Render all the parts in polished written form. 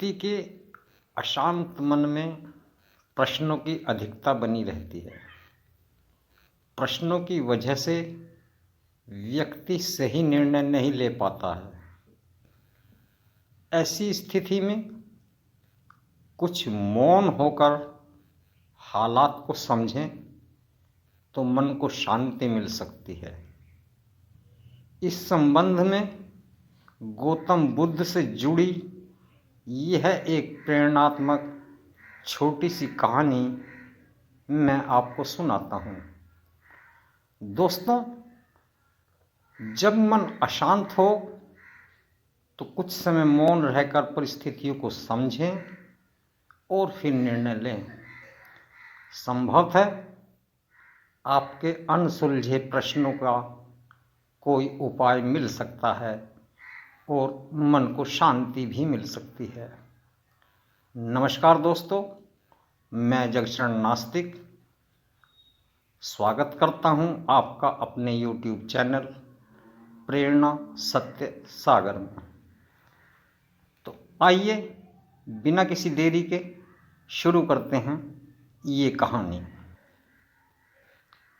व्यक्ति के अशांत मन में प्रश्नों की अधिकता बनी रहती है। प्रश्नों की वजह से व्यक्ति सही निर्णय नहीं ले पाता है। ऐसी स्थिति में कुछ मौन होकर हालात को समझें तो मन को शांति मिल सकती है। इस संबंध में गौतम बुद्ध से जुड़ी यह एक प्रेरणात्मक छोटी सी कहानी मैं आपको सुनाता हूँ। दोस्तों, जब मन अशांत हो तो कुछ समय मौन रहकर परिस्थितियों को समझें और फिर निर्णय लें। संभव है आपके अनसुलझे प्रश्नों का कोई उपाय मिल सकता है और मन को शांति भी मिल सकती है। नमस्कार दोस्तों, मैं जगशरण नास्तिक स्वागत करता हूं आपका अपने YouTube चैनल प्रेरणा सत्य सागर में। तो आइए बिना किसी देरी के शुरू करते हैं ये कहानी।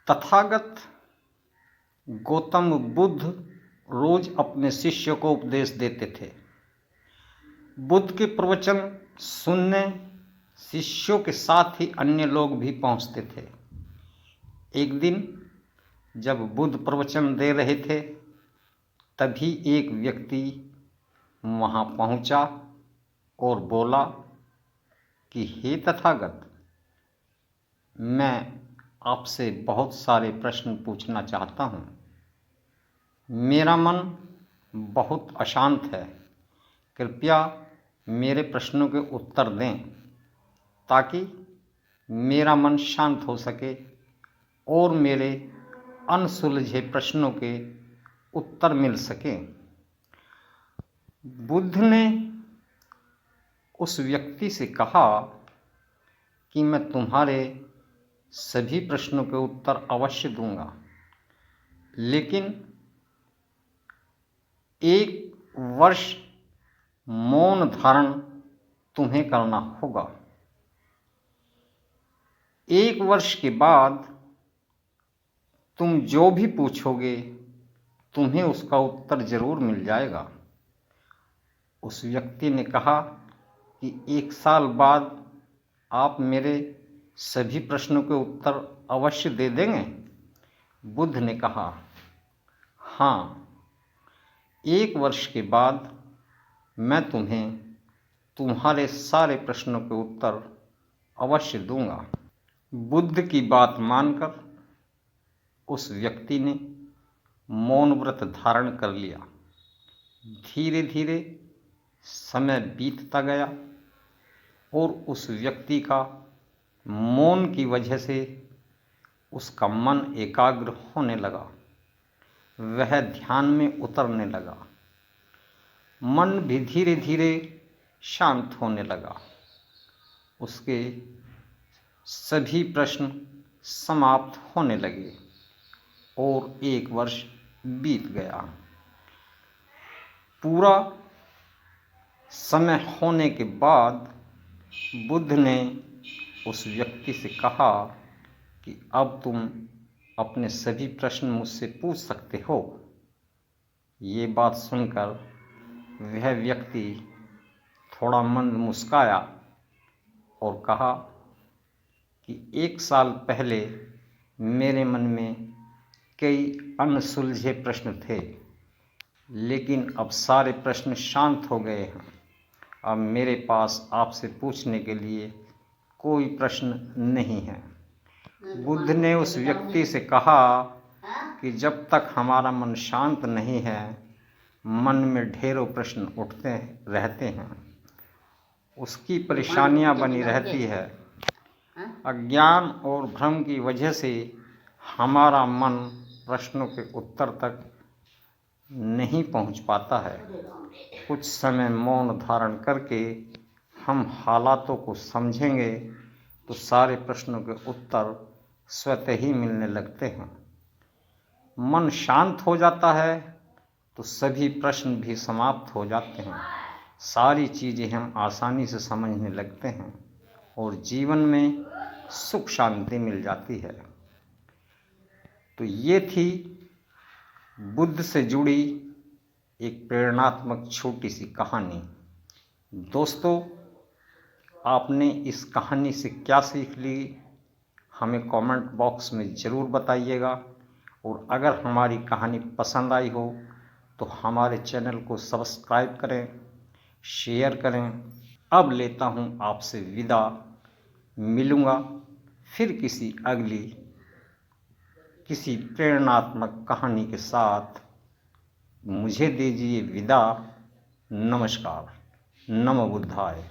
तथागत गौतम बुद्ध रोज अपने शिष्यों को उपदेश देते थे। बुद्ध के प्रवचन सुनने शिष्यों के साथ ही अन्य लोग भी पहुंचते थे। एक दिन जब बुद्ध प्रवचन दे रहे थे, तभी एक व्यक्ति वहां पहुंचा और बोला कि हे तथागत, मैं आपसे बहुत सारे प्रश्न पूछना चाहता हूँ। मेरा मन बहुत अशांत है। कृपया मेरे प्रश्नों के उत्तर दें ताकि मेरा मन शांत हो सके और मेरे अनसुलझे प्रश्नों के उत्तर मिल सकें। बुद्ध ने उस व्यक्ति से कहा कि मैं तुम्हारे सभी प्रश्नों के उत्तर अवश्य दूंगा, लेकिन 1 वर्ष मौन धारण तुम्हें करना होगा। 1 वर्ष के बाद तुम जो भी पूछोगे तुम्हें उसका उत्तर जरूर मिल जाएगा। उस व्यक्ति ने कहा कि 1 साल बाद आप मेरे सभी प्रश्नों के उत्तर अवश्य दे देंगे? बुद्ध ने कहा, हाँ, 1 वर्ष के बाद मैं तुम्हें तुम्हारे सारे प्रश्नों के उत्तर अवश्य दूंगा। बुद्ध की बात मानकर उस व्यक्ति ने मौन व्रत धारण कर लिया। धीरे धीरे समय बीतता गया और उस व्यक्ति का मौन की वजह से उसका मन एकाग्र होने लगा। वह ध्यान में उतरने लगा। मन भी धीरे धीरे शांत होने लगा। उसके सभी प्रश्न समाप्त होने लगे और 1 वर्ष बीत गया। पूरा समय होने के बाद बुद्ध ने उस व्यक्ति से कहा कि अब तुम अपने सभी प्रश्न मुझसे पूछ सकते हो। ये बात सुनकर वह व्यक्ति थोड़ा मंद मुस्काया और कहा कि 1 साल पहले मेरे मन में कई अनसुलझे प्रश्न थे, लेकिन अब सारे प्रश्न शांत हो गए हैं। अब मेरे पास आपसे पूछने के लिए कोई प्रश्न नहीं है। बुद्ध ने उस व्यक्ति से कहा कि जब तक हमारा मन शांत नहीं है, मन में ढेरों प्रश्न उठते रहते हैं। उसकी परेशानियां बनी रहती है। अज्ञान और भ्रम की वजह से हमारा मन प्रश्नों के उत्तर तक नहीं पहुंच पाता है। कुछ समय मौन धारण करके हम हालातों को समझेंगे तो सारे प्रश्नों के उत्तर स्वतः ही मिलने लगते हैं। मन शांत हो जाता है तो सभी प्रश्न भी समाप्त हो जाते हैं सारी चीज़ें हम आसानी से समझने लगते हैं और जीवन में सुख शांति मिल जाती है। तो ये थी बुद्ध से जुड़ी एक प्रेरणात्मक छोटी सी कहानी। दोस्तों, आपने इस कहानी से क्या सीख ली, हमें कमेंट बॉक्स में ज़रूर बताइएगा। और अगर हमारी कहानी पसंद आई हो तो हमारे चैनल को सब्सक्राइब करें, शेयर करें। अब लेता हूँ आपसे विदा। मिलूँगा फिर किसी प्रेरणात्मक कहानी के साथ। मुझे दीजिए विदा। नमस्कार। नमो बुद्धाय।